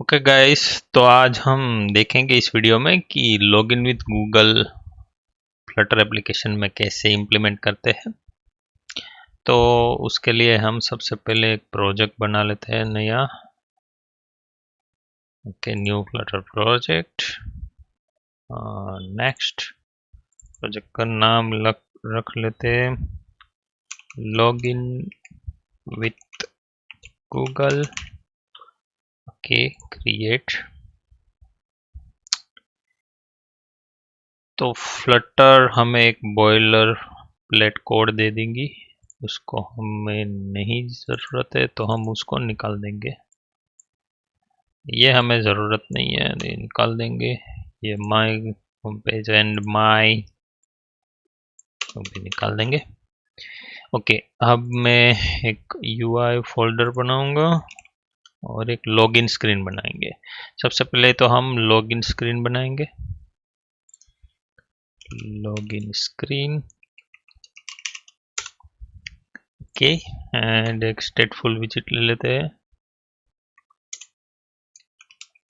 Okay guys, तो आज हम देखेंगे इस वीडियो में कि login with Google Flutter application में कैसे इम्प्लीमेंट करते हैं। तो उसके लिए हम सबसे पहले एक प्रोजेक्ट बना लेते हैं नया। Okay, new Flutter project. Next, project का नाम रख लेते हैं login with Google. Okay, create. तो फ्लटर हमें एक बॉयलर प्लेट कोड दे देंगी, उसको हमें नहीं ज़रूरत है तो हम उसको निकाल देंगे। ये हमें ज़रूरत नहीं है, ये निकाल देंगे। ये my home page and my भी निकाल देंगे। ओके, अब मैं एक यूआई फोल्डर बनाऊंगा और एक लॉगिन स्क्रीन बनाएंगे। सबसे पहले तो हम लॉगिन स्क्रीन बनाएंगे। लॉगिन स्क्रीन, ओके, एंड एक स्टेटफुल विजिट ले लेते हैं,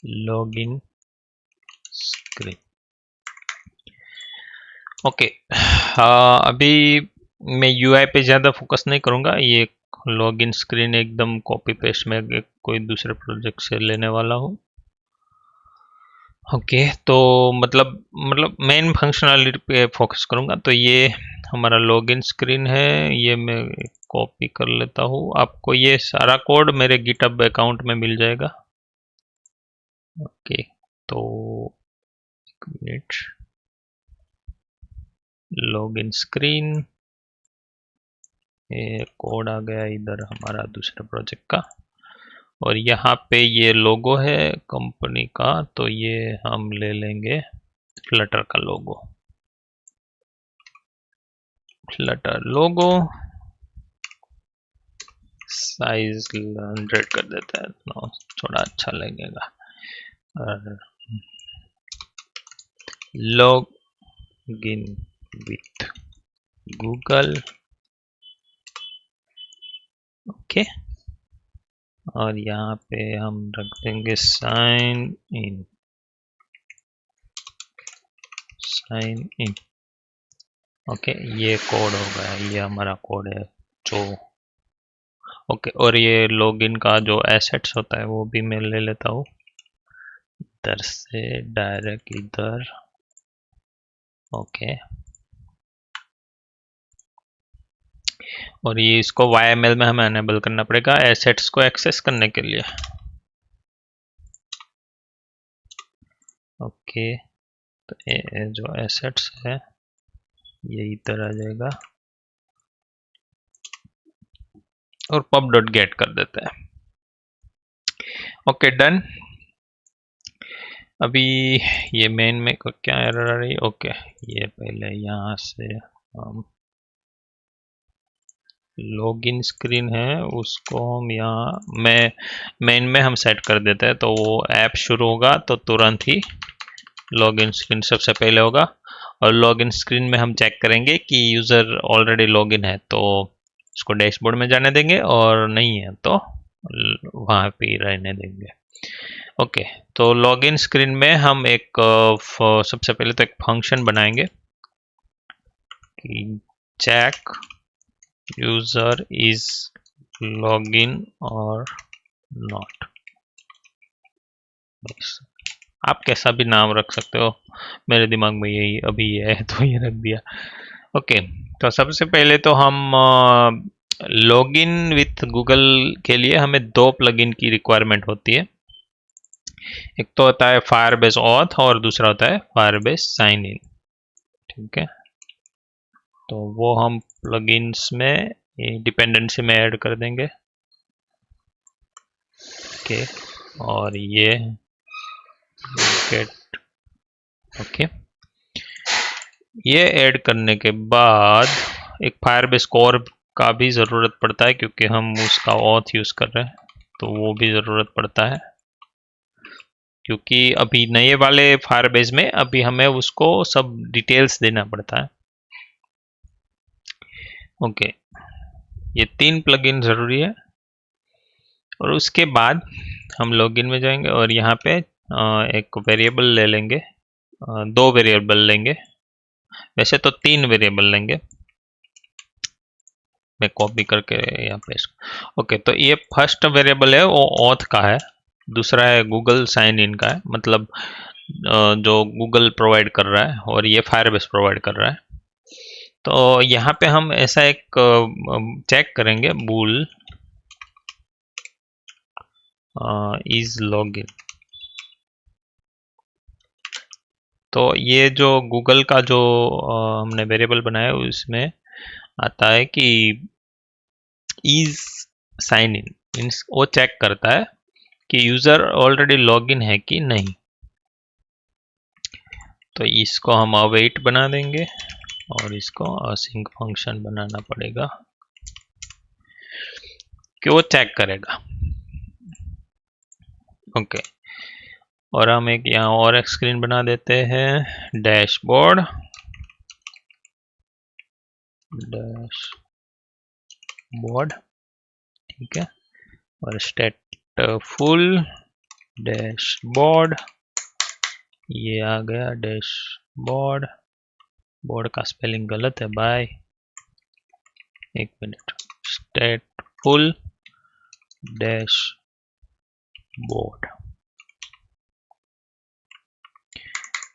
लॉगिन स्क्रीन। ओके, अभी मैं यूआई पे ज़्यादा फोकस नहीं करूँगा। ये लॉगिन स्क्रीन एकदम कॉपी पेस्ट में कोई दूसरे प्रोजेक्ट से लेने वाला हूँ। ओके, तो मतलब मेन फंक्शनलिटी पे फोकस करूँगा। तो ये हमारा लॉगिन स्क्रीन है, ये मैं कॉपी कर लेता हूँ। आपको ये सारा कोड मेरे गिटहब अकाउंट में मिल जाएगा। ओके, तो एक मिनट, लॉगिन स्क्रीन, ये कोड आ गया इधर हमारा दूसरे प्रोजेक्ट का। और यहाँ पे ये लोगो है कंपनी का, तो ये हम ले लेंगे फ्लटर का लोगो। फ्लटर लोगो साइज 100 कर देते हैं, तो थोड़ा अच्छा लगेगा। और लॉगिन विथ गूगल, ओके, और यहाँ पे हम रख देंगे साइन इन। ओके, ये कोड हो गया, ये हमारा कोड है जो। ओके, और ये लॉगिन का जो एसेट्स होता है वो भी मैं ले लेता हूँ इधर से डायरेक्ट इधर। ओके, और ये इसको YML में हमें अनेबल करना पड़ेगा एसेट्स को एक्सेस करने के लिए। ओके, तो ये जो एसेट्स है ये इधर आ जाएगा और पब डॉट गेट कर देते हैं। Okay, done. अभी ये मेन में क्या एरर आ रही है? ओके, ये पहले यहाँ से हम लॉगिन स्क्रीन है उसको हम यहाँ मेन में हम सेट कर देते हैं। तो वो ऐप शुरू होगा तो तुरंत ही लॉगिन स्क्रीन सबसे पहले होगा। और लॉगिन स्क्रीन में हम चेक करेंगे कि यूज़र ऑलरेडी लॉगिन है तो उसको डैशबोर्ड में जाने देंगे, और नहीं है तो वहाँ पे ही रहने देंगे। ओके, तो लॉगिन स्क्रीन में हम एक सबसे पहले तो एक फंक्शन बनाएंगे कि चेक यूजर इज लॉगिन और नॉट। आप कैसा भी नाम रख सकते हो, मेरे दिमाग में यही अभी ये है तो ये रख दिया। ओके, तो सबसे पहले तो हम लॉगिन विथ गूगल के लिए हमें दो प्लगइन की रिक्वायरमेंट होती है। एक तो होता है फायरबेस ऑथ और दूसरा होता है फायरबेस साइन इन। ठीक है, तो वो हम प्लगइन्स में डिपेंडेंसी में ऐड कर देंगे। ओके, और ये गेट। ओके, ये ऐड करने के बाद एक फायरबेस कोर का भी ज़रूरत पड़ता है क्योंकि हम उसका ऑथ यूज़ कर रहे हैं, तो वो भी ज़रूरत पड़ता है क्योंकि अभी नए वाले फायरबेस में अभी हमें उसको सब डिटेल्स देना पड़ता है। ओके, ये तीन प्लगइन ज़रूरी है। और उसके बाद हम लॉगिन में जाएंगे और यहाँ पे एक वेरिएबल ले लेंगे, दो वेरिएबल लेंगे, वैसे तो तीन वेरिएबल लेंगे। मैं कॉपी करके यहाँ पे ओके, तो ये फर्स्ट वेरिएबल है वो ऑथ का है, दूसरा है गूगल साइन इन का है, मतलब जो गूगल प्रोवाइड कर रहा है और ये फायरबेस प्रोवाइड कर रहा है। तो यहाँ पे हम ऐसा एक चेक करेंगे, बूल इज लॉगिन। तो ये जो गूगल का जो हमने वेरिएबल बनाया है उसमें आता है कि इज साइन इन, मीन्स वो चेक करता है कि यूजर ऑलरेडी लॉगिन है कि नहीं। तो इसको हम अवेट बना देंगे और इसको असिंक फंक्शन बनाना पड़ेगा कि वो चेक करेगा। ओके, और हम एक यहाँ और एक स्क्रीन बना देते हैं, डैशबोर्ड, ठीक है, और स्टेटफुल डैशबोर्ड, ये आ गया डैशबोर्ड। बोर्ड का स्पेलिंग गलत है भाई, एक मिनट, स्टेटफुल डैशबोर्ड,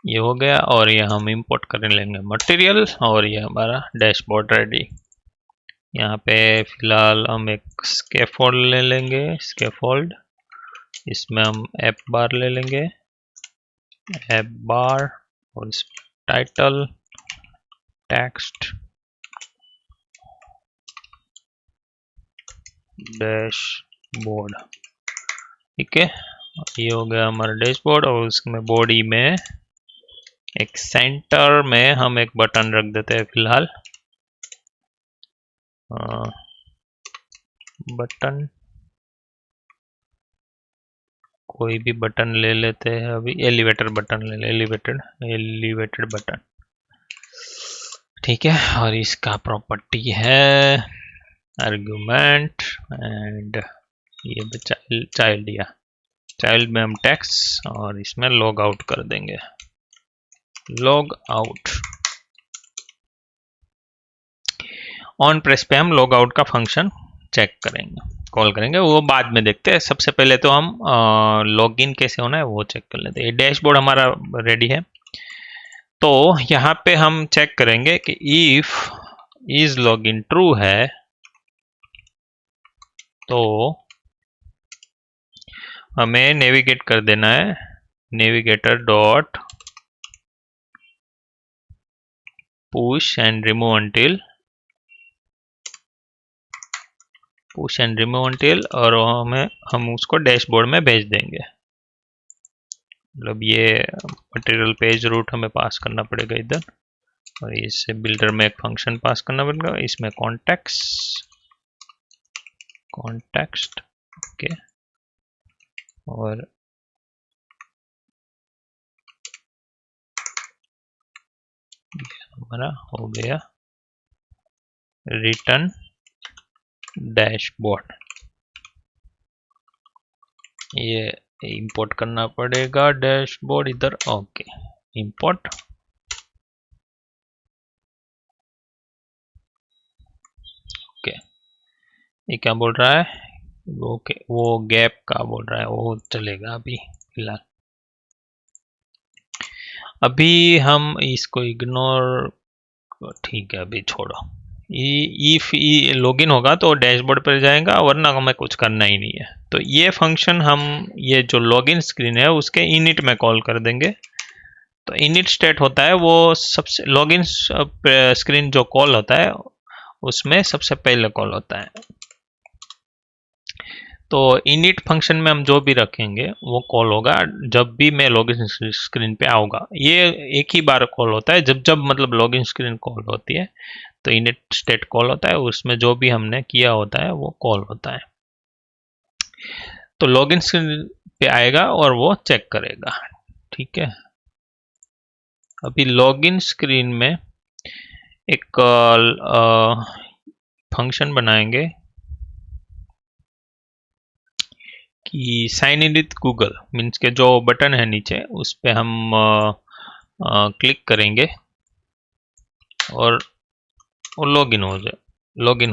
ये हो गया। और ये हम इंपोर्ट कर लेंगे मटेरियल और ये हमारा डैशबोर्ड रेडी। यहाँ पे फिलहाल हम एक स्कैफोल्ड ले लेंगे, स्कैफोल्ड, इसमें हम ऐप बार ले लेंगे, ऐप बार, और इसमें टाइटल, टेक्स्ट, डैशबोर्ड, ठीक है। ये हो गया हमारा डैशबोर्ड और उसमें बॉडी में एक सेंटर में हम एक बटन रख देते हैं फिलहाल, बटन, कोई भी बटन ले लेते हैं अभी, एलिवेटर बटन ले ले, एलिवेटेड बटन, ठीक है। और इसका प्रॉपर्टी है आर्गुमेंट एंड ये चाइल्ड, या चाइल्ड में हम टेक्स्ट और इसमें लॉग आउट कर देंगे, लॉग आउट। ऑन प्रेस पे हम लॉग आउट का फंक्शन चेक करेंगे, कॉल करेंगे, वो बाद में देखते हैं। सबसे पहले तो हम लॉगिन कैसे होना है वो चेक कर लेते हैं। डैशबोर्ड हमारा रेडी है, तो यहाँ पे हम चेक करेंगे कि इफ इज लॉगिन ट्रू है तो हमें नेविगेट कर देना है, navigator dot push and remove until, push and remove until, और हम उसको डैशबोर्ड में भेज देंगे। मतलब ये मटेरियल पेज रूट हमें पास करना पड़ेगा इधर, और इससे बिल्डर में एक फंक्शन पास करना पड़ेगा, इसमें कॉन्टेक्स्ट, ओके, और हमारा हो गया रिटर्न डैशबोर्ड। ये इंपोर्ट करना पड़ेगा डैशबोर्ड इधर, ओके, इंपोर्ट, ओके। ये क्या बोल रहा है, वो गैप का बोल रहा है, वो चलेगा अभी फिलहाल। अभी हम इसको इग्नोर, ठीक है अभी छोड़ो। इफ लॉगिन होगा तो डैशबोर्ड पर जाएगा, वरना हमें कुछ करना ही नहीं है। तो ये फंक्शन हम ये जो लॉगिन स्क्रीन है उसके इनिट में कॉल कर देंगे। तो इनिट स्टेट होता है वो सबसे, लॉगिन स्क्रीन जो कॉल होता है उसमें सबसे पहले कॉल होता है। तो इनिट फंक्शन में हम जो भी रखेंगे वो कॉल होगा जब भी मैं लॉगिन स्क्रीन पे आऊँगा। ये एक ही बार कॉल होता है, जब जब मतलब लॉगिन स्क्रीन कॉल होती है तो इनिट स्टेट कॉल होता है, उसमें जो भी हमने किया होता है वो कॉल होता है। तो लॉगिन स्क्रीन पे आएगा और वो चेक करेगा, ठीक है। अभी लॉगिन स्क्रीन में एक फंक्शन बनाएंगे, कि sign in with Google means के जो बटन है नीचे उस पे हम क्लिक करेंगे और वो लॉगिन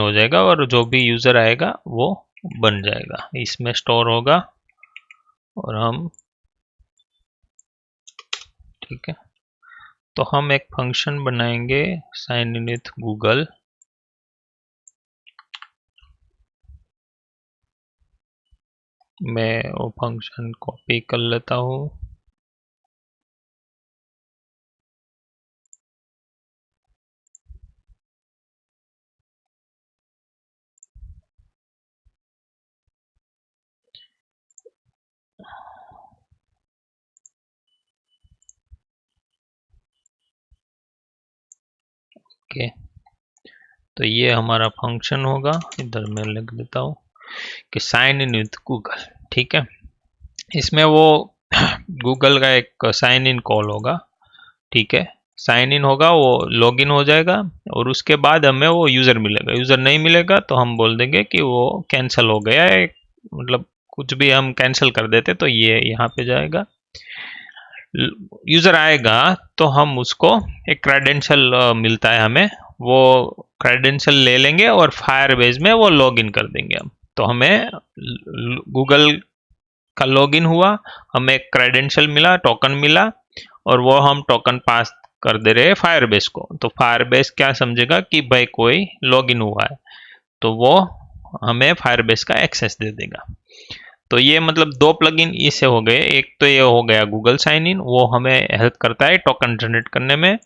हो जाएगा और जो भी यूज़र आएगा वो बन जाएगा, इसमें स्टोर होगा और हम ठीक है। तो हम एक फंक्शन बनाएंगे साइन इन विथ गूगल। मैं वो फंक्शन कॉपी कर लेता हूँ। ओके, तो ये हमारा फंक्शन होगा, इधर मैं लिख देता हूँ कि साइन इन विथ गूगल। ठीक है, इसमें वो गूगल का एक साइन इन कॉल होगा। ठीक है, साइन इन होगा, वो लॉगिन हो जाएगा और उसके बाद हमें वो यूज़र मिलेगा। यूज़र नहीं मिलेगा तो हम बोल देंगे कि वो कैंसिल हो गया है, मतलब कुछ भी हम कैंसिल कर देते तो ये यहाँ पे जाएगा। यूज़र आएगा तो हम उसको एक क्रेडेंशियल मिलता है हमें, वो क्रेडेंशियल ले लेंगे और फायरबेस में वो लॉगिन कर देंगे हम। तो हमें गूगल का लॉगिन हुआ, हमें क्रेडेंशियल मिला, टोकन मिला और वो हम टोकन पास कर दे रहे हैं फायरबेस को। तो फायरबेस क्या समझेगा कि भाई कोई लॉगिन हुआ है, तो वो हमें फायरबेस का एक्सेस दे देगा। तो ये मतलब दो प्लगइन इससे हो गए। एक तो ये हो गया गूगल साइन इन, वो हमें हेल्प करता है टोकन जनरेट करने में,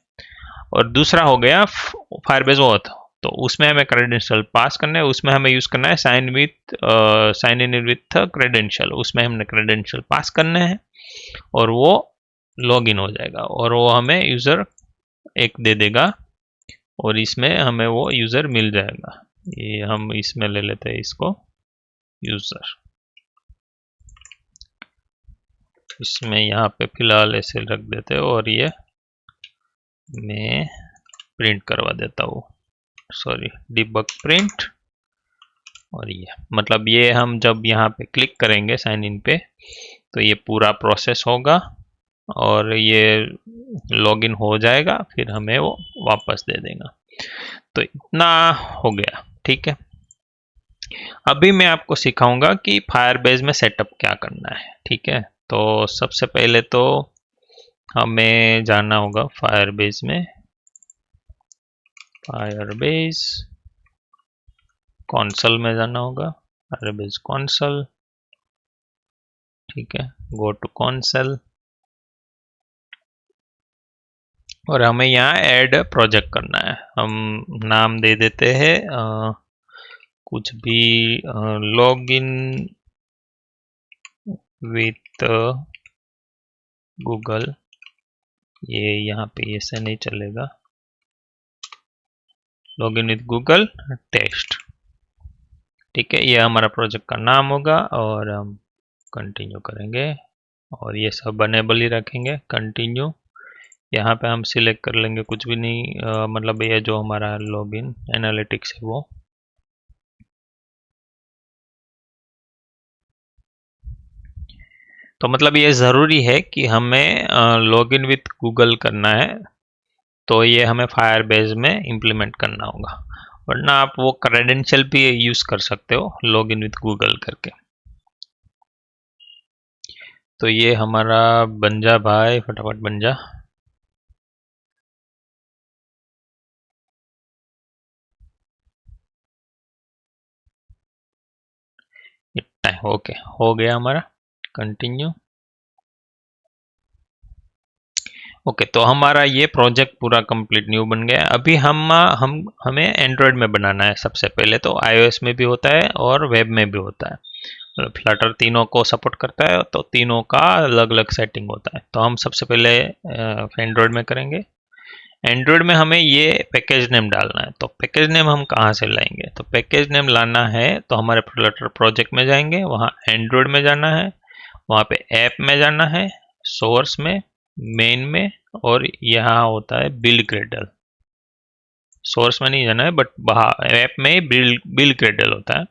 और दूसरा हो गया फायरबेस ऑथ। तो उसमें हमें क्रेडेंशियल पास करना है, उसमें हमें यूज़ करना है साइन इन विथ क्रेडेंशियल। उसमें हमने क्रेडेंशियल पास करने हैं और वो लॉगिन हो जाएगा और वो हमें यूज़र एक दे देगा और इसमें हमें वो यूज़र मिल जाएगा। ये हम इसमें ले लेते हैं इसको यूज़र, इसमें यहाँ पे फिलहाल ऐसे रख देते हो और ये मैं प्रिंट करवा देता हूँ, सॉरी डिबग प्रिंट। और ये मतलब ये हम जब यहाँ पे क्लिक करेंगे साइन इन पे तो ये पूरा प्रोसेस होगा और ये लॉगिन हो जाएगा, फिर हमें वो वापस दे देगा। तो इतना हो गया। ठीक है, अभी मैं आपको सिखाऊंगा कि फायरबेस में सेटअप क्या करना है। ठीक है, तो सबसे पहले तो हमें जाना होगा फायरबेस में, फायरबेस कॉन्सल में जाना होगा, फायरबेस कॉन्सल। ठीक है, गो टू कॉन्सल और हमें यहाँ ऐड प्रोजेक्ट करना है। हम नाम दे देते हैं कुछ भी, लॉगिन विथ गूगल। ये यहाँ पे ऐसे नहीं चलेगा, लॉगिन विथ गूगल टेस्ट। ठीक है, ये हमारा प्रोजेक्ट का नाम होगा और हम कंटिन्यू करेंगे और ये सब अनेबल ही रखेंगे। कंटिन्यू, यहाँ पे हम सिलेक्ट कर लेंगे कुछ भी नहीं, मतलब ये जो हमारा लॉगिन एनालिटिक्स है वो। तो मतलब ये ज़रूरी है कि हमें लॉगिन विथ गूगल करना है, तो ये हमें फायरबेस में इम्प्लीमेंट करना होगा, वरना आप वो क्रेडेंशियल भी यूज़ कर सकते हो लॉगिन विथ गूगल करके। तो ये हमारा बन जा भाई, फटाफट बन जा। इतना है, ओके हो गया हमारा। कंटिन्यू। ओके, तो हमारा ये प्रोजेक्ट पूरा कंप्लीट न्यू बन गया। अभी हम हमें एंड्रॉयड में बनाना है। सबसे पहले तो आईओएस में भी होता है और वेब में भी होता है, फ्लटर तीनों को सपोर्ट करता है, तो तीनों का अलग अलग सेटिंग होता है। तो हम सबसे पहले एंड्रॉयड में करेंगे। एंड्रॉयड में हमें ये पैकेज नेम डालना है। तो पैकेज नेम हम कहाँ से लाएंगे? तो पैकेज नेम लाना है तो हमारे फ्लटर प्रोजेक्ट में जाएंगे, वहाँ एंड्रॉयड में जाना है, वहाँ पे ऐप में जाना है, सोर्स में, मेन में, और यहाँ होता है बिल्ड ग्रेडल। सोर्स में नहीं जाना है बट ऐप में बिल्ड ग्रेडल होता है।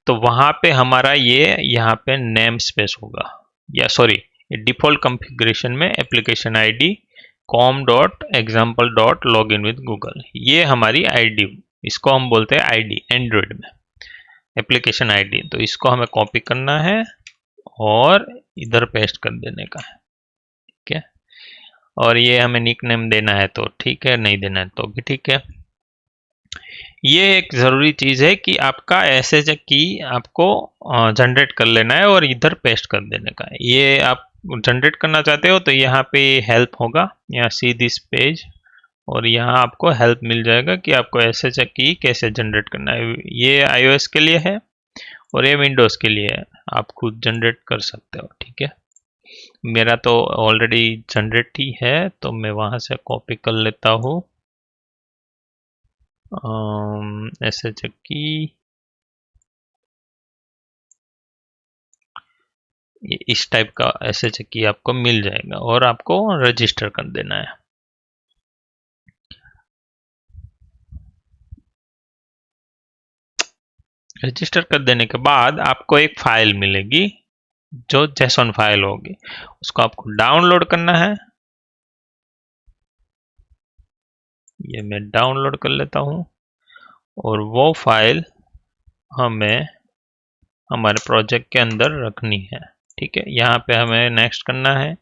तो वहाँ पे हमारा ये यहाँ पे नेम स्पेस होगा, या सॉरी डिफ़ॉल्ट कॉन्फ़िगरेशन में application ID com.example.login with google, ये हमारी आईडी, इसको हम बोलते हैं आईडी एंड्रॉयड में, एप्लीकेशन आईडी। तो इसको हमें कॉपी करना है और इधर पेस्ट कर देने का है, ठीक है। और ये हमें निक नेम देना है तो ठीक है, नहीं देना है तो भी ठीक है। ये एक ज़रूरी चीज़ है कि आपका एसएच की आपको जनरेट कर लेना है और इधर पेस्ट कर देने का है। ये आप जनरेट करना चाहते हो तो यहाँ पे हेल्प होगा, यहाँ सी दिस पेज, और यहाँ आपको हेल्प मिल जाएगा कि आपको एसएच की कैसे जनरेट करना है। ये आईओएस के लिए है और ये विंडोज़ के लिए है, आप खुद जनरेट कर सकते हो, ठीक है। मेरा तो ऑलरेडी जनरेट ही है तो मैं वहाँ से कॉपी कर लेता हूँ एसएच की। इस टाइप का एसएच की आपको मिल जाएगा और आपको रजिस्टर कर देना है। रजिस्टर कर देने के बाद आपको एक फाइल मिलेगी जो जेसन फाइल होगी, उसको आपको डाउनलोड करना है। ये मैं डाउनलोड कर लेता हूँ और वो फाइल हमें हमारे प्रोजेक्ट के अंदर रखनी है, ठीक है। यहाँ पे हमें नेक्स्ट करना है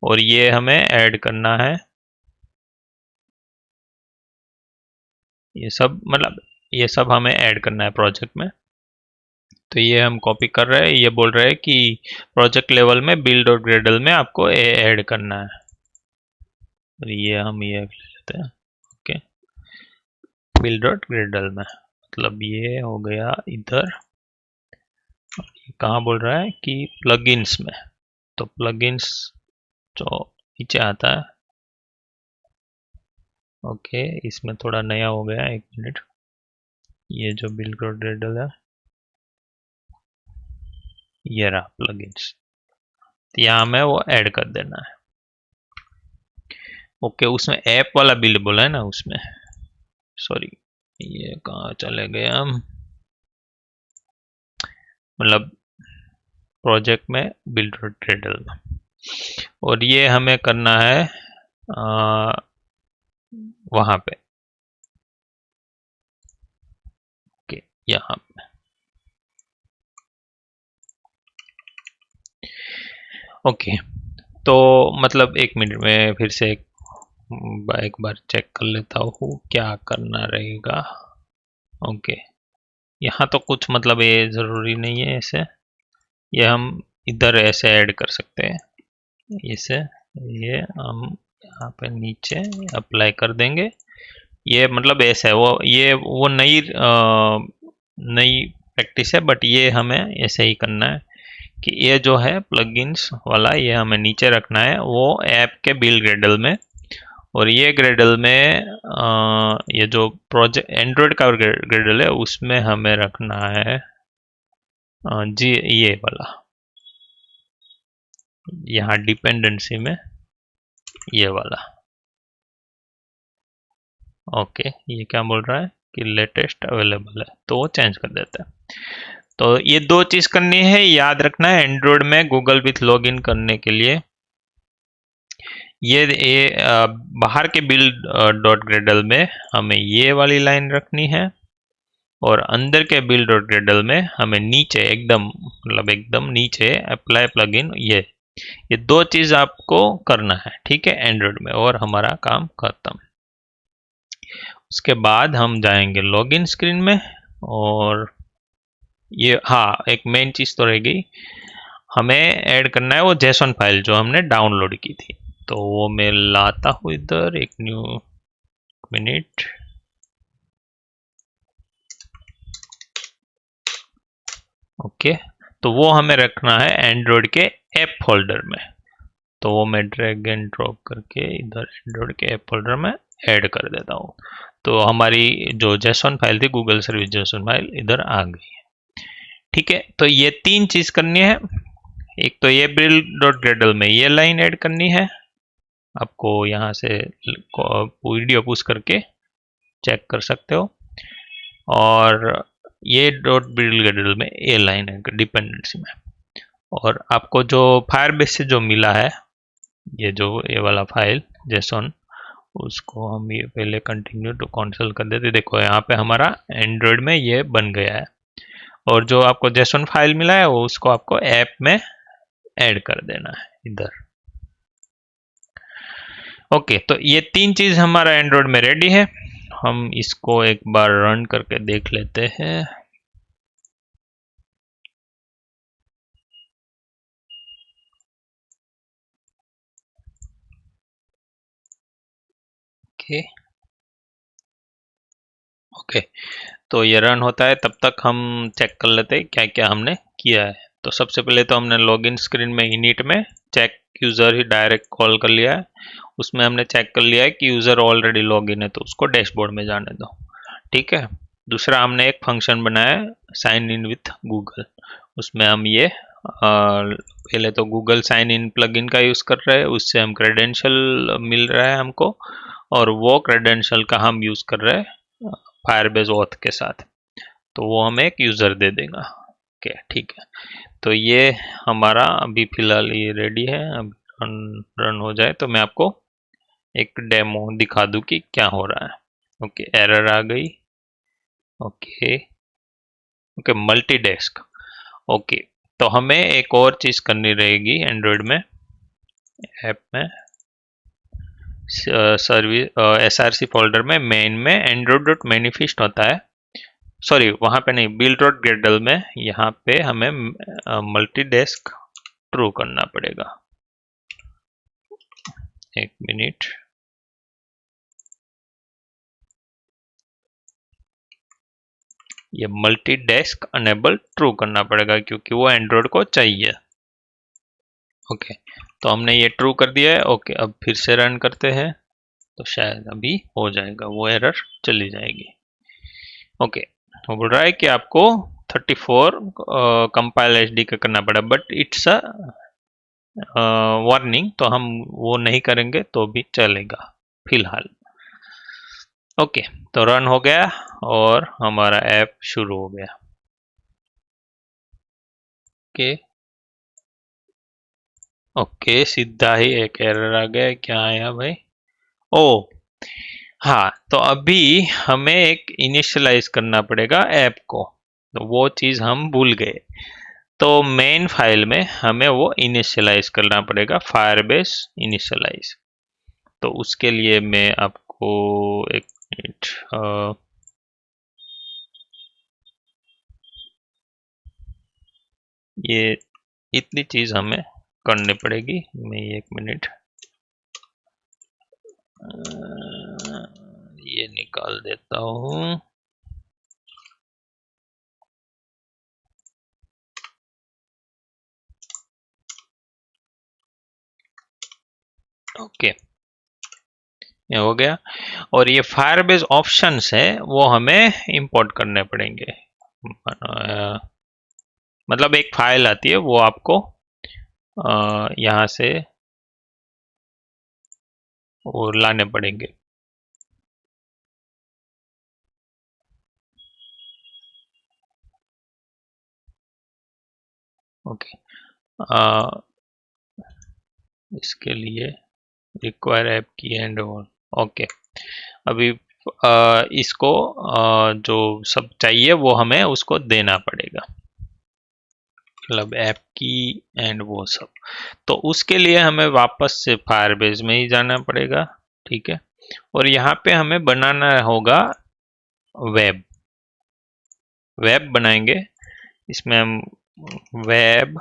और ये हमें ऐड करना है। ये सब मतलब ये सब हमें ऐड करना है प्रोजेक्ट में। तो ये हम कॉपी कर रहे हैं, ये बोल रहे हैं कि प्रोजेक्ट लेवल में बिल्ड और ग्रेडल में आपको ऐड करना है, और ये हम ये ले लेते हैं, ओके। बिल्ड और ग्रेडल में मतलब ये हो गया इधर। कहाँ बोल रहा है कि प्लगइन्स में, तो प्लगइन्स जो नीचे आता है, ओके। इसमें थोड़ा नया हो गया, एक मिनट। ये जो बिल्ड और ग्रेडल है ये रहा प्लगइन्स, तो यहाँ हमें वो ऐड कर देना है, ओके। उसमें ऐप वाला बिल्ड बोला है ना, उसमें सॉरी ये कहाँ चले गए हम, मतलब प्रोजेक्ट में बिल्ड और ग्रेडल में, और ये हमें करना है वहाँ पे, ओके, यहाँ पे, ओके। तो मतलब एक मिनट में फिर से एक बार चेक कर लेता हूँ क्या करना रहेगा, ओके। यहाँ तो कुछ मतलब ये ज़रूरी नहीं है, ऐसे ये हम इधर ऐसे ऐड कर सकते हैं, इसे ये हम यहाँ पे नीचे अप्लाई कर देंगे। ये मतलब ऐसा है, वो नई प्रैक्टिस है, बट ये हमें ऐसे ही करना है कि ये जो है प्लगइन्स वाला ये हमें नीचे रखना है वो ऐप के बिल्ड ग्रेडल में, और ये ग्रेडल में ये जो प्रोजेक्ट एंड्रॉयड का ग्रेडल है उसमें हमें रखना है जी ये वाला, यहाँ डिपेंडेंसी में ये वाला, ओके। ये क्या बोल रहा है कि लेटेस्ट अवेलेबल है, तो वो चेंज कर देता है। तो ये दो चीज़ करनी है, याद रखना है एंड्रॉयड में गूगल विथ लॉगिन करने के लिए ये बाहर के बिल्ड डॉट ग्रेडल में हमें ये वाली लाइन रखनी है, और अंदर के बिल्ड डॉट ग्रेडल में हमें नीचे एकदम मतलब एकदम नीचे अप्लाई प्लगइन, ये दो चीज़ आपको करना है, ठीक है, एंड्रॉयड में, और हमारा काम खत्म। उसके बाद हम जाएंगे लॉगिन स्क्रीन में, और ये हाँ एक मेन चीज़ तो रह गई, हमें ऐड करना है वो जेसन फाइल जो हमने डाउनलोड की थी। तो वो मैं लाता हूँ इधर, एक न्यू मिनट, ओके। तो वो हमें रखना है एंड्रॉयड के ऐप फोल्डर में, तो वो मैं ड्रैग एंड ड्रॉप करके इधर एंड्रॉयड के ऐप फोल्डर में ऐड कर देता हूँ। तो हमारी जो जेसन फाइल थी गूगल सर्विस जेसन फाइल इधर आ गई है, ठीक है। तो ये तीन चीज़ करनी है, एक तो ये बिल्ड डॉट ग्रेडल में ये लाइन ऐड करनी है, आपको यहाँ से वीडियो पुश करके चेक कर सकते हो, और ये डॉट बिल्डल में ये लाइन है डिपेंडेंसी में। और आपको जो फायरबेस से जो मिला है ये वाला फाइल जेसन, उसको हम ये पहले कंटिन्यू टू कंसोल कर देते। देखो यहाँ पे हमारा एंड्रॉयड में ये बन गया है। और जो आपको जेसन फाइल मिला है वो उसको आपको ऐप में ऐड कर देना है इधर। ओके, तो ये 3 चीज हमारा एंड्रॉयड में रेडी है। हम इसको एक बार रन करके देख लेते हैं। ओके ओके, तो ये रन होता है, तब तक हम चेक कर लेते हैं क्या क्या हमने किया है। तो सबसे पहले तो हमने लॉगिन स्क्रीन में इनिट में चेक यूज़र ही डायरेक्ट कॉल कर लिया है। उसमें हमने चेक कर लिया है कि यूज़र ऑलरेडी लॉगिन है, तो उसको डैशबोर्ड में जाने दो। ठीक है। दूसरा हमने एक फंक्शन बनाया है साइन इन विथ गूगल। उसमें हम ये पहले तो गूगल साइन इन प्लगइन का यूज़ कर रहे हैं, उससे हम क्रेडेंशियल मिल रहा है हमको, और वो क्रेडेंशियल का हम यूज़ कर रहे हैं फायरबेस ऑथ के साथ। तो वो हमें एक यूज़र दे देगा। ओके ठीक है, तो ये हमारा अभी फ़िलहाल ये रेडी है। अब रन हो जाए तो मैं आपको एक डेमो दिखा दूँ कि क्या हो रहा है। ओके, एरर आ गई। Okay okay, multi desk. Okay, तो हमें एक और चीज़ करनी रहेगी एंड्रॉयड में, ऐप में सर्विस SRC फोल्डर में मेन में एंड्रॉयड डॉट मैनिफेस्ट होता है। सॉरी, वहाँ पे नहीं, बिल्ड डॉट ग्रेडल में यहाँ पे हमें मल्टी डेस्क ट्रू करना पड़ेगा। एक मिनट, ये मल्टी डेस्क अनेबल ट्रू करना पड़ेगा क्योंकि वो एंड्रॉयड को चाहिए। ओके, तो हमने ये ट्रू कर दिया है। ओके, अब फिर से रन करते हैं तो शायद अभी हो जाएगा, वो एरर चली जाएगी। ओके, वो बोल रहा है कि आपको 34 कंपाइल एचडी का करना पड़ा, बट इट्स अ वार्निंग, तो हम वो नहीं करेंगे तो भी चलेगा फिलहाल। ओके, तो रन हो गया और हमारा ऐप शुरू हो गया। ओके ओके, सीधा ही एक एरर आ गया। क्या आया भाई? ओ हाँ, तो अभी हमें एक इनिशियलाइज करना पड़ेगा ऐप को, तो वो चीज़ हम भूल गए। तो मेन फाइल में हमें वो इनिशियलाइज करना पड़ेगा, फायरबेस इनिशियलाइज। तो उसके लिए मैं आपको एक मिनट, ये इतनी चीज़ हमें करनी पड़ेगी। मैं एक मिनट ये निकाल देता हूँ। ओके, ये हो गया। और ये फायरबेस ऑप्शंस है वो हमें इंपोर्ट करने पड़ेंगे। मतलब एक फाइल आती है, वो आपको यहाँ से वो लाने पड़ेंगे। ओके, इसके लिए रिक्वायर ऐप की एंड ऑल। ओके, अभी इसको जो सब चाहिए वो हमें उसको देना पड़ेगा, मतलब ऐप की एंड वो सब। तो उसके लिए हमें वापस से फायरबेस में ही जाना पड़ेगा। ठीक है, और यहाँ पे हमें बनाना होगा वेब। वेब बनाएंगे, इसमें हम वेब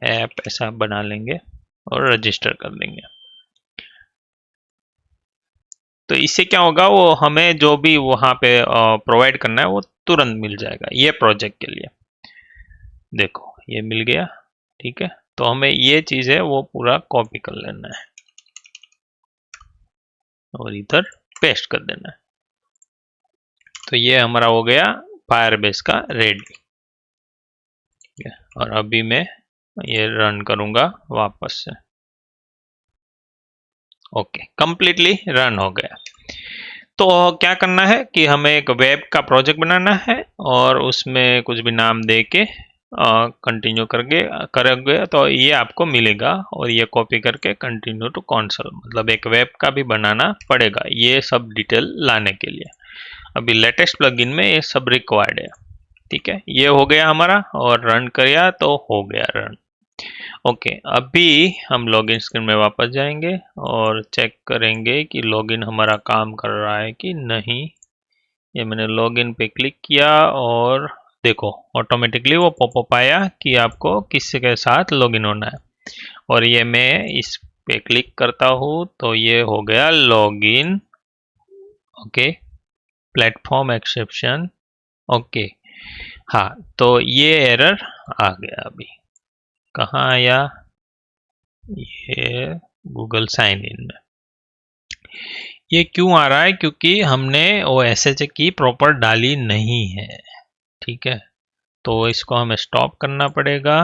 ऐप ऐसा बना लेंगे और रजिस्टर कर देंगे। तो इससे क्या होगा, वो हमें जो भी वहाँ पे प्रोवाइड करना है वो तुरंत मिल जाएगा ये प्रोजेक्ट के लिए। देखो ये मिल गया। ठीक है, तो हमें ये चीज़ है वो पूरा कॉपी कर लेना है और इधर पेस्ट कर देना है। तो ये हमारा हो गया फायरबेस का रेडी। और अभी मैं ये रन करूँगा वापस से। ओके, कंप्लीटली रन हो गया। तो क्या करना है कि हमें एक वेब का प्रोजेक्ट बनाना है और उसमें कुछ भी नाम दे के कंटिन्यू करोगे तो ये आपको मिलेगा, और ये कॉपी करके कंटिन्यू टू कंसोल, मतलब एक वेब का भी बनाना पड़ेगा ये सब डिटेल लाने के लिए। अभी लेटेस्ट प्लगइन में ये सब रिक्वायर्ड है। ठीक है, ये हो गया हमारा, और रन किया तो हो गया रन। ओके, अभी हम लॉगिन स्क्रीन में वापस जाएंगे और चेक करेंगे कि लॉगिन हमारा काम कर रहा है कि नहीं। ये मैंने लॉगिन पे क्लिक किया और देखो ऑटोमेटिकली वो पॉपअप आया कि आपको किसी के साथ लॉगिन होना है, और ये मैं इस पे क्लिक करता हूँ तो ये हो गया login. Okay, platform exception. Okay, हाँ, तो ये एरर आ गया। अभी कहाँ आया? ये गूगल साइन इन में। ये क्यों आ रहा है? क्योंकि हमने वो SSH की प्रॉपर डाली नहीं है। ठीक है, तो इसको हमें स्टॉप करना पड़ेगा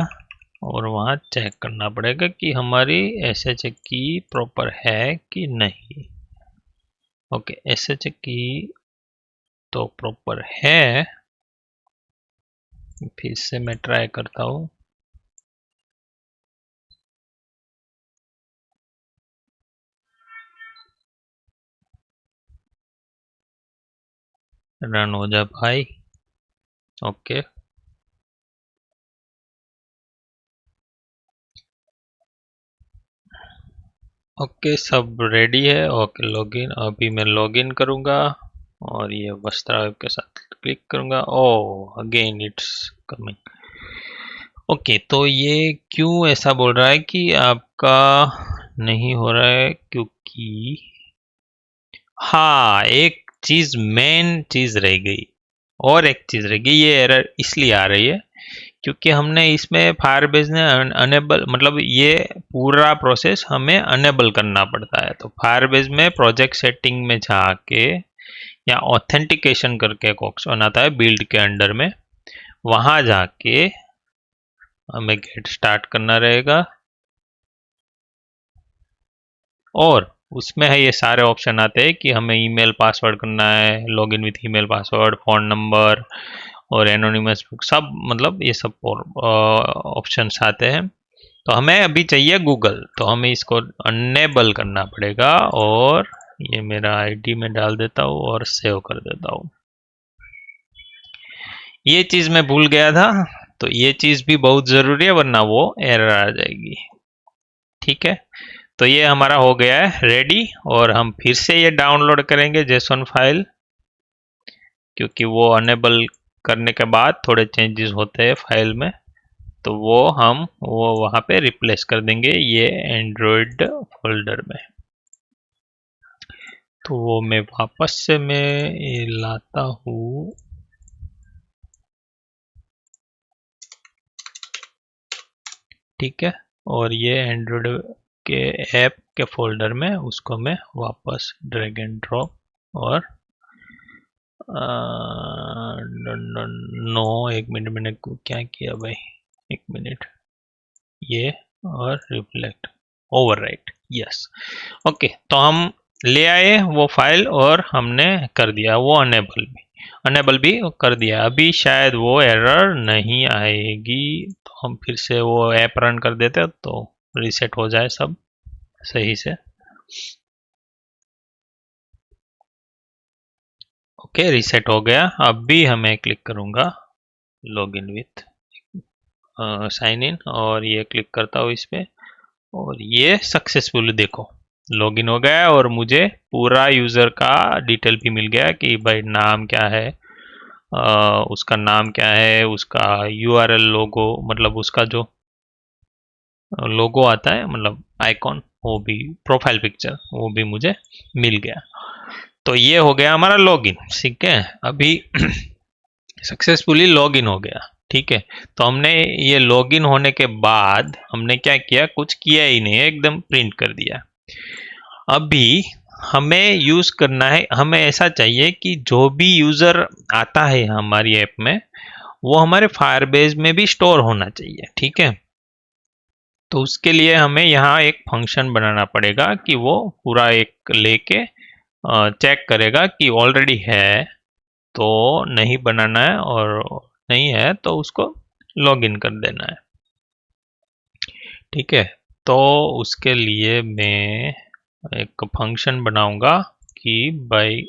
और वहाँ चेक करना पड़ेगा कि हमारी SSH की प्रॉपर है कि नहीं। ओके, SSH की तो प्रॉपर है। फिर से मैं ट्राई करता हूँ। रन हो जा भाई। ओके, ओके, सब रेडी है। Okay, login. अभी मैं लॉगिन करूँगा और ये वस्त्रा वेब के साथ क्लिक करूँगा। ओह, अगेन इट्स कमिंग। ओके, तो ये क्यों ऐसा बोल रहा है कि आपका नहीं हो रहा है? क्योंकि हाँ, एक चीज, मेन चीज रह गई, और एक चीज रह गई। ये एरर इसलिए आ रही है क्योंकि हमने इसमें फायरबेस ने अनेबल, मतलब ये पूरा प्रोसेस हमें अनेबल करना पड़ता है। तो फायरबेस में प्रोजेक्ट सेटिंग में जाके या ऑथेंटिकेशन करके एक ऑप्शन आता है बिल्ड के अंडर में, वहां जाके हमें गेट स्टार्ट करना रहेगा, और उसमें है ये सारे ऑप्शन आते हैं कि हमें ईमेल पासवर्ड करना है, login with email password, phone number और एनोनिमस बुक, सब मतलब ये सब ऑप्शंस आते हैं। तो हमें अभी चाहिए गूगल, तो हमें इसको अनेबल करना पड़ेगा, और ये मेरा आईडी में डाल देता हूँ और सेव कर देता हूँ। ये चीज़ मैं भूल गया था, तो ये चीज़ भी बहुत ज़रूरी है, वरना वो एरर आ जाएगी। ठीक है, तो ये हमारा हो गया है रेडी, और हम फिर से ये डाउनलोड करेंगे जेसन फाइल, क्योंकि वो अनेबल करने के बाद थोड़े चेंजेस होते हैं फाइल में, तो वो वहाँ पे रिप्लेस कर देंगे ये एंड्रॉयड फोल्डर में। तो वो मैं वापस से मैं ये लाता हूँ। ठीक है, और ये एंड्रॉयड के ऐप के फोल्डर में उसको मैं वापस ड्रैग एंड ड्रॉप, और नो, एक मिनट, मैंने क्या किया भाई, एक मिनट, ये और रिफ्लेक्ट ओवरराइट, यस। ओके, तो हम ले आए वो फाइल और हमने कर दिया वो अनेबल भी कर दिया। अभी शायद वो एरर नहीं आएगी, तो हम फिर से वो ऐप रन कर देते तो रीसेट हो जाए सब सही से। ओके, रीसेट हो गया। अब भी हमें क्लिक करूंगा लॉगिन विथ साइन इन, और ये क्लिक करता हूँ इस पे, और ये सक्सेसफुल, देखो लॉगिन हो गया, और मुझे पूरा यूज़र का डिटेल भी मिल गया कि भाई नाम क्या है, उसका नाम क्या है, उसका URL लोगो, मतलब उसका जो लोगो आता है, मतलब आइकॉन, वो भी, प्रोफाइल पिक्चर, वो भी मुझे मिल गया। तो ये हो गया हमारा लॉगिन। ठीक है, अभी सक्सेसफुली लॉगिन हो गया। ठीक है, तो हमने ये लॉगिन होने के बाद हमने क्या किया? कुछ किया ही नहीं, एकदम प्रिंट कर दिया। अभी हमें यूज करना है, हमें ऐसा चाहिए कि जो भी यूजर आता है हमारी ऐप में, वो हमारे फायरबेस में भी स्टोर होना चाहिए। ठीक है, तो उसके लिए हमें यहाँ एक फंक्शन बनाना पड़ेगा कि वो पूरा एक लेके चेक करेगा कि ऑलरेडी है तो नहीं बनाना है, और नहीं है तो उसको लॉगिन कर देना है। ठीक है, तो उसके लिए मैं एक फंक्शन बनाऊंगा कि बाय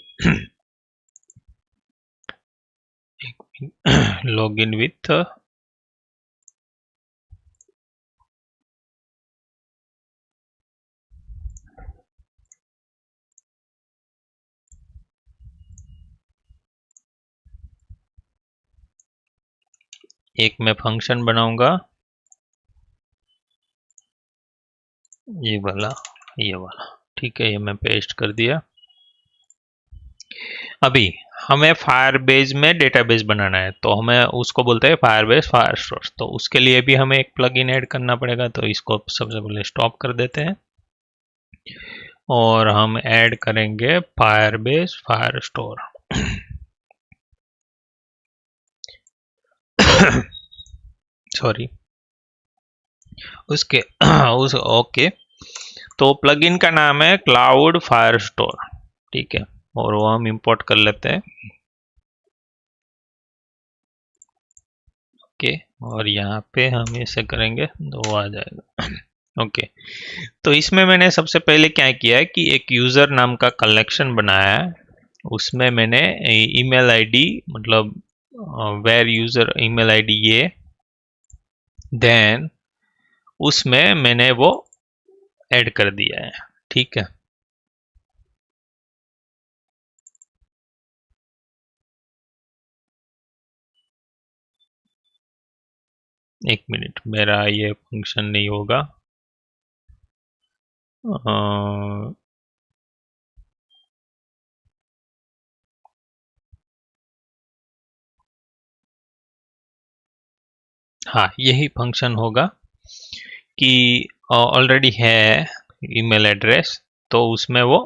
लॉगिन विथ एक मैं फंक्शन बनाऊंगा ये वाला, ठीक है, ये मैं पेस्ट कर दिया। अभी हमें फायरबेस में डेटाबेस बनाना है, तो हमें उसको बोलते हैं फायरबेस फायरस्टोर। तो उसके लिए भी हमें एक प्लगइन ऐड करना पड़ेगा, तो इसको सबसे पहले स्टॉप कर देते हैं और हम ऐड करेंगे फायरबेस फायरस्टोर। सॉरी, उसके ओके, तो प्लगइन का नाम है क्लाउड फायरस्टोर। ठीक है, और वो हम इंपोर्ट कर लेते हैं। ओके, और यहाँ पे हम इसे करेंगे तो वो आ जाएगा। ओके, तो इसमें मैंने सबसे पहले क्या किया है कि एक यूज़र नाम का कलेक्शन बनाया है। उसमें मैंने ईमेल आईडी, मतलब वेर यूज़र ईमेल आईडी, ये देन उसमें मैंने वो ऐड कर दिया है। ठीक है, एक मिनट, मेरा ये फंक्शन नहीं होगा। हाँ, यही फंक्शन होगा कि ऑलरेडी है ईमेल एड्रेस, तो उसमें वो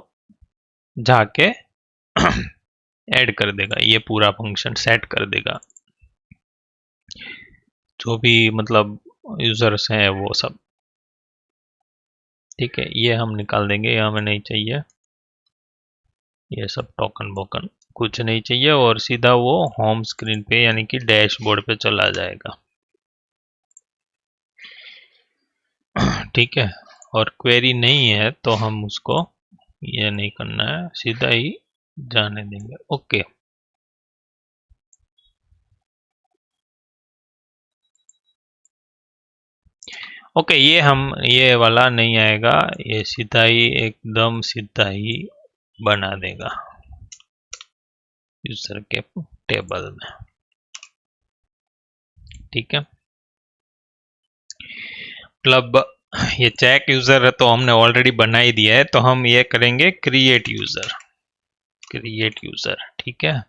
जाके ऐड कर देगा, ये पूरा फंक्शन सेट कर देगा, जो भी मतलब यूजर्स हैं वो सब। ठीक है, ये हम निकाल देंगे, ये हमें नहीं चाहिए, ये सब टोकन बोकन कुछ नहीं चाहिए, और सीधा वो होम स्क्रीन पे यानी कि डैशबोर्ड पे चला जाएगा। ठीक है, और क्वेरी नहीं है तो हम उसको ये नहीं करना है, सीधा ही जाने देंगे। ओके, ओके, ये वाला नहीं आएगा, ये सीधा ही एकदम सीधा ही बना देगा यूजर के टेबल में। ठीक है, मतलब ये चेक यूजर है तो हमने ऑलरेडी बना ही दिया है, तो हम ये करेंगे क्रिएट यूजर, ठीक है।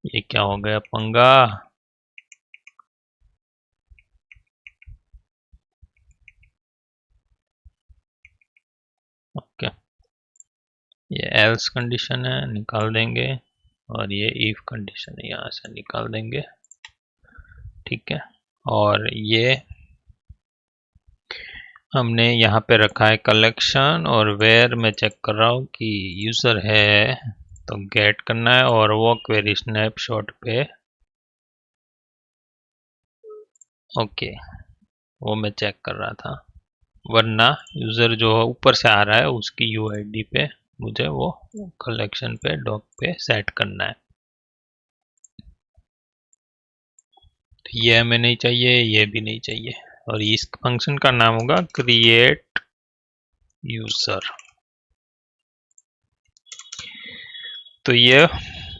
ये क्या हो गया पंगा? ओके, ये एल्स कंडीशन है, निकाल देंगे, और ये इफ कंडीशन है, यहाँ से निकाल देंगे। ठीक है, और ये हमने यहाँ पे रखा है कलेक्शन, और वेयर मैं चेक कर रहा हूँ कि यूज़र है तो गेट करना है, और वो क्वेरी स्नैपशॉट पे ओके, वो मैं चेक कर रहा था, वरना यूज़र जो ऊपर से आ रहा है उसकी यूआईडी पे मुझे वो कलेक्शन पे डॉक पे सेट करना है। तो ये हमें नहीं चाहिए, ये भी नहीं चाहिए, और इस फंक्शन का नाम होगा क्रिएट यूज़र। तो ये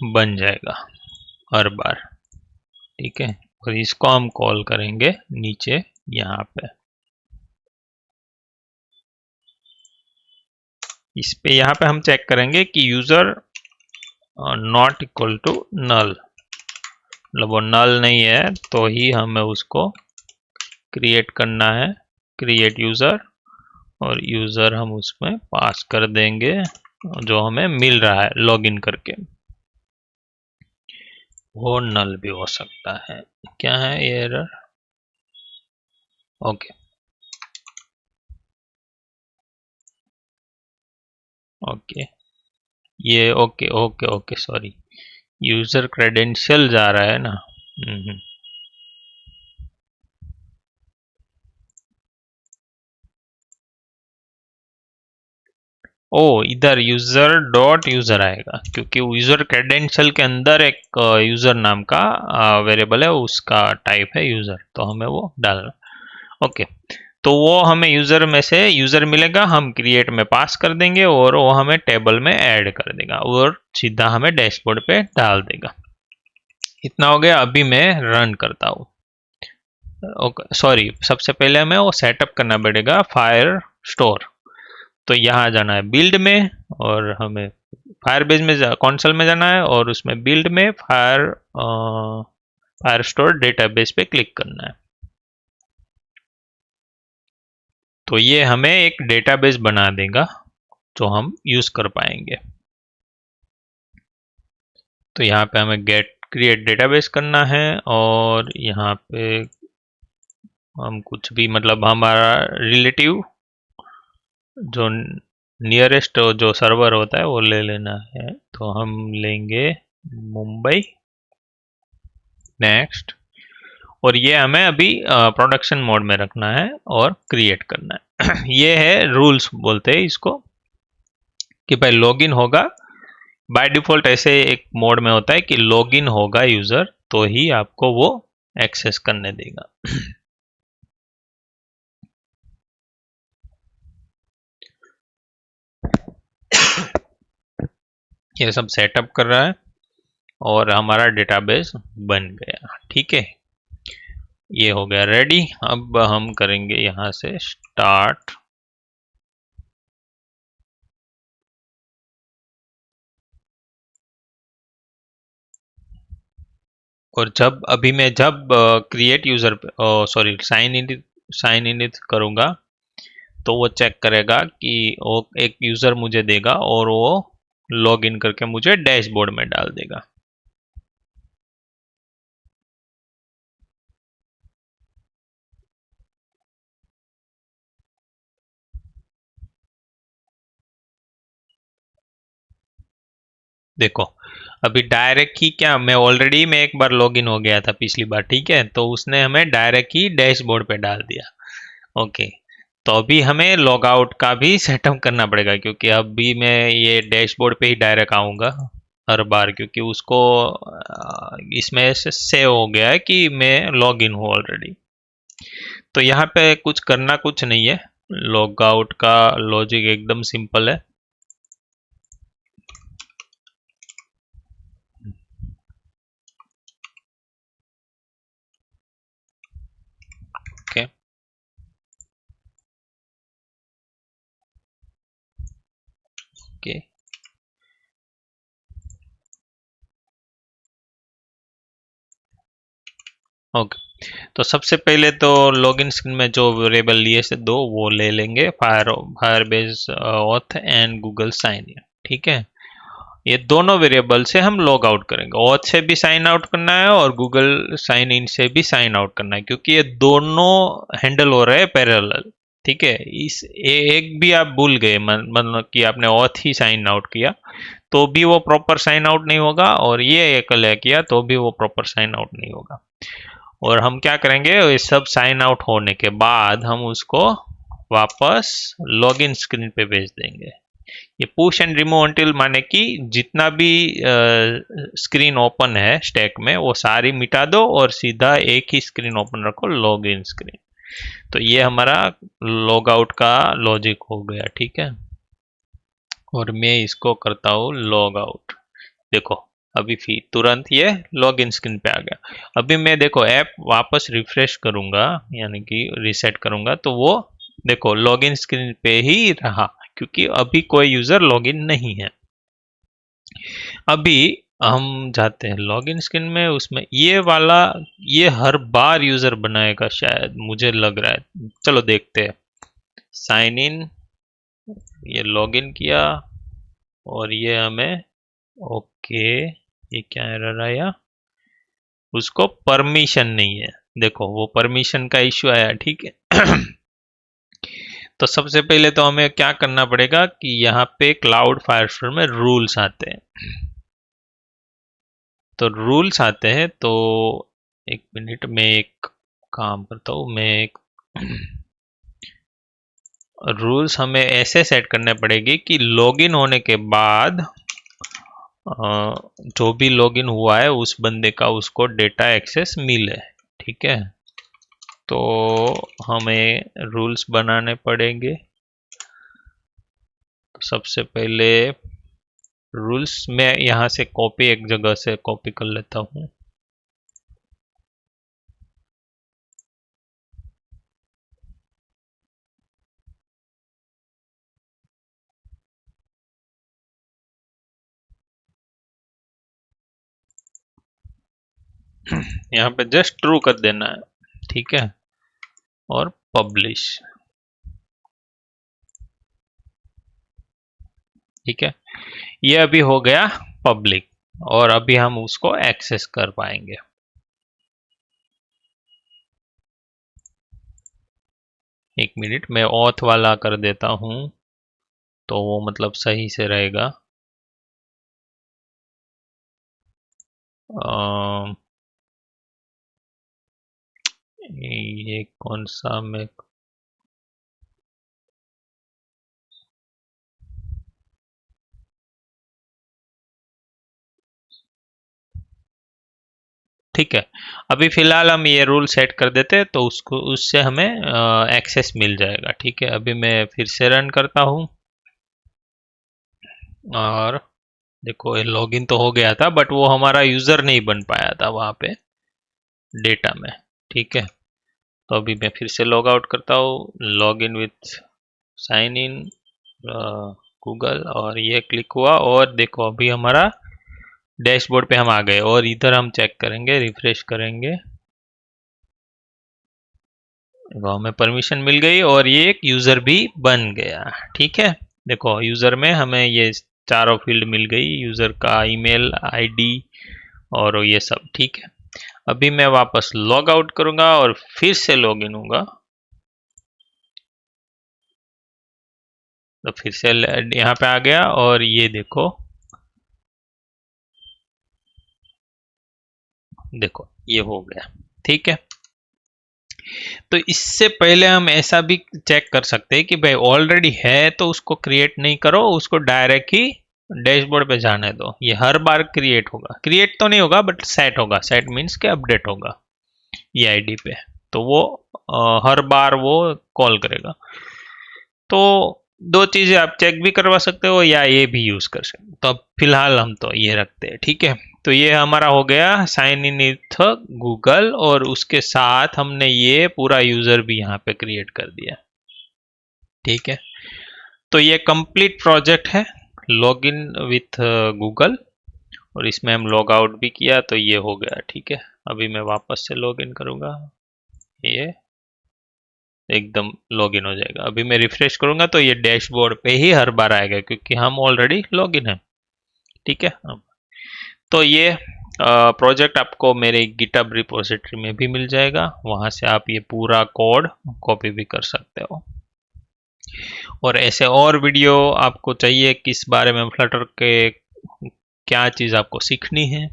बन जाएगा हर बार। ठीक है, और इसको हम कॉल करेंगे नीचे यहाँ पे, इस पे यहाँ पे हम चेक करेंगे कि user not equal to null, मतलब वो नल नहीं है तो ही हमें उसको क्रिएट करना है, क्रिएट यूजर, और यूजर हम उसमें पास कर देंगे जो हमें मिल रहा है लॉगिन करके, वो नल भी हो सकता है। क्या है ये एरर? ओके ओके, ये okay okay okay, sorry, user credential जा रहा है ना। हम्म। ओ, इधर यूजर डॉट यूजर आएगा, क्योंकि यूजर क्रेडेंशियल के अंदर एक यूजर नाम का वेरिएबल है, उसका टाइप है यूजर, तो हमें वो डालना। ओके, तो वो हमें यूजर में से यूजर मिलेगा, हम क्रिएट में पास कर देंगे और वो हमें टेबल में ऐड कर देगा और सीधा हमें डैशबोर्ड पे डाल देगा। इतना हो गया। अभी मैं रन करता हूँ। ओके, सॉरी, सबसे पहले हमें वो सेटअप करना पड़ेगा फायर स्टोर। तो यहाँ जाना है बिल्ड में, और हमें फायरबेस में कंसोल में जाना है, और उसमें बिल्ड में फायर स्टोर डेटाबेस पे क्लिक करना है। तो ये हमें एक डेटाबेस बना देगा जो हम यूज कर पाएंगे। तो यहाँ पे हमें गेट क्रिएट डेटाबेस करना है, और यहाँ पे हम कुछ भी, मतलब हमारा रिलेटिव जो नियरेस्ट जो सर्वर होता है वो ले लेना है। तो हम लेंगे मुंबई। नेक्स्ट। और ये हमें अभी प्रोडक्शन मोड में रखना है और क्रिएट करना है। ये है रूल्स बोलते हैं इसको, कि भाई लॉगिन होगा बाय डिफॉल्ट। ऐसे एक मोड में होता है कि लॉगिन होगा यूजर तो ही आपको वो एक्सेस करने देगा। ये सब सेटअप कर रहा है और हमारा डेटाबेस बन गया। ठीक है, ये हो गया रेडी। अब हम करेंगे यहाँ से स्टार्ट। और जब अभी मैं जब create user sorry sign in करूँगा, तो वो चेक करेगा कि वो एक यूजर मुझे देगा और वो लॉग इन करके मुझे डैशबोर्ड में डाल देगा। देखो, अभी डायरेक्ट ही क्या, मैं एक बार लॉगिन हो गया था पिछली बार, ठीक है, तो उसने हमें डायरेक्ट ही डैशबोर्ड पे डाल दिया। ओके, तो अभी हमें लॉग आउट का भी सेटअप करना पड़ेगा, क्योंकि अभी मैं ये डैशबोर्ड पे ही डायरेक्ट आऊँगा हर बार, क्योंकि उसको इसमें से सेव हो गया है कि मैं लॉग इन हूँ ऑलरेडी। तो यहाँ पे कुछ करना कुछ नहीं है, लॉग आउट का लॉजिक एकदम सिंपल है। Okay okay okay. तो सबसे पहले तो लॉगिन स्क्रीन में जो वेरिएबल लिए से दो वो ले लेंगे, Firebase auth and Google sign in. ठीक है, ये दोनों वेरिएबल से हम लॉग आउट करेंगे। ऑथ से भी साइन आउट करना है और गूगल साइन इन से भी साइन आउट करना है, क्योंकि ये दोनों हैंडल हो रहे हैं पैरेलल। ठीक है, एक भी आप भूल गए, मतलब कि आपने ऑथ ही साइन आउट किया तो भी वो प्रॉपर साइन आउट नहीं होगा, और ये एकल किया तो भी वो प्रॉपर साइन आउट नहीं होगा। और हम क्या करेंगे, ये सब साइन आउट होने के बाद हम उसको वापस लॉगिन स्क्रीन पे भेज देंगे। ये पुश एंड रिमूव अंटिल माने कि जितना भी स्क्रीन ओपन है स्टैक में वो सारी मिटा दो और सीधा एक ही स्क्रीन ओपन रखो, लॉग इन स्क्रीन। तो ये हमारा लॉग आउट का लॉजिक हो गया। ठीक है, और मैं इसको करता हूँ लॉग आउट। देखो, अभी फिर तुरंत ये लॉग इन स्क्रीन पे आ गया। अभी मैं देखो ऐप वापस रिफ्रेश करूंगा, यानी कि रीसेट करूंगा, तो वो देखो लॉग इन स्क्रीन पे ही रहा, क्योंकि अभी कोई यूजर लॉग इन नहीं है। अभी हम जाते हैं लॉग इन स्क्रीन में, उसमें ये वाला, ये हर बार यूजर बनाएगा शायद, मुझे लग रहा है। चलो देखते हैं। साइन इन, ये लॉग इन किया, और ये हमें ओके, ये क्या एरर आया, उसको परमिशन नहीं है। देखो वो परमिशन का इश्यू आया, ठीक है। तो सबसे पहले तो हमें क्या करना पड़ेगा कि यहाँ पे क्लाउड फायरफ्लोर में रूल्स आते हैं। तो रूल्स आते हैं, तो एक मिनट में एक काम करता हूँ मैं। एक रूल्स हमें ऐसे सेट करने पड़ेगी कि लॉगिन होने के बाद जो भी लॉगिन हुआ है उस बंदे का उसको डेटा एक्सेस मिले, ठीक है। तो हमें रूल्स बनाने पड़ेंगे। तो सबसे पहले रूल्स मैं यहाँ से कॉपी, एक जगह से कॉपी कर लेता हूँ। यहाँ पे जस्ट ट्रू कर देना है, ठीक है, और पब्लिश, ठीक है। ये अभी हो गया पब्लिक, और अभी हम उसको एक्सेस कर पाएंगे। एक मिनट मैं ऑथ वाला कर देता हूँ, तो वो मतलब सही से रहेगा। ये कौन सा मैं, ठीक है। अभी फिलहाल हम ये रूल सेट कर देते हैं, तो उसको उससे हमें एक्सेस मिल जाएगा, ठीक है। अभी मैं फिर से रन करता हूँ, और देखो ये लॉगिन तो हो गया था, बट वो हमारा यूजर नहीं बन पाया था वहां पे डेटा में, ठीक है। तो अभी मैं फिर से लॉग आउट करता हूँ, log in with sign in Google, और ये क्लिक हुआ, और देखो अभी हमारा डैशबोर्ड पे हम आ गए। और इधर हम चेक करेंगे, रिफ्रेश करेंगे, तो हमें परमिशन मिल गई और ये एक यूजर भी बन गया, ठीक है। देखो यूजर में हमें ये चारों फील्ड मिल गई, यूजर का ईमेल आईडी और ये सब, ठीक है। अभी मैं वापस लॉग आउट करूंगा और फिर से लॉग इन होऊंगा, तो फिर से यहाँ पे आ गया, और ये देखो, देखो ये हो गया, ठीक है। तो इससे पहले हम ऐसा भी चेक कर सकते हैं कि भाई ऑलरेडी है तो उसको क्रिएट नहीं करो, उसको डायरेक्ट ही डैशबोर्ड पे जाने दो। ये हर बार क्रिएट होगा, क्रिएट तो नहीं होगा बट सेट होगा, सेट मीन्स के अपडेट होगा ये आईडी पे, तो वो हर बार वो कॉल करेगा। तो दो चीजें आप चेक भी करवा सकते हो या ये भी यूज कर सकते हो, तो अब फिलहाल हम तो ये रखते हैं, ठीक है। तो ये हमारा हो गया साइन इन विथ गूगल, और उसके साथ हमने ये पूरा यूजर भी यहाँ पे क्रिएट कर दिया, ठीक है। तो ये कंप्लीट प्रोजेक्ट है लॉग इन विथ गूगल, और इसमें हम लॉग आउट भी किया, तो ये हो गया, ठीक है। अभी मैं वापस से लॉग इन करूंगा, ये एकदम लॉगिन हो जाएगा। अभी मैं रिफ्रेश करूंगा तो ये डैशबोर्ड पे ही हर बार आएगा, क्योंकि हम ऑलरेडी लॉगिन है, ठीक है। तो ये प्रोजेक्ट आपको मेरे गिटहब रिपोजिटरी में भी मिल जाएगा, वहां से आप ये पूरा कोड कॉपी भी कर सकते हो। और ऐसे और वीडियो आपको चाहिए किस बारे में, फ्लटर के क्या चीज़ आपको सीखनी है,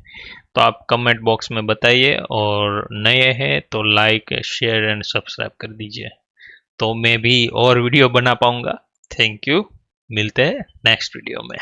तो आप कमेंट बॉक्स में बताइए, और नए हैं तो लाइक शेयर एंड सब्सक्राइब कर दीजिए, तो मैं भी और वीडियो बना पाऊंगा। थैंक यू, मिलते हैं नेक्स्ट वीडियो में।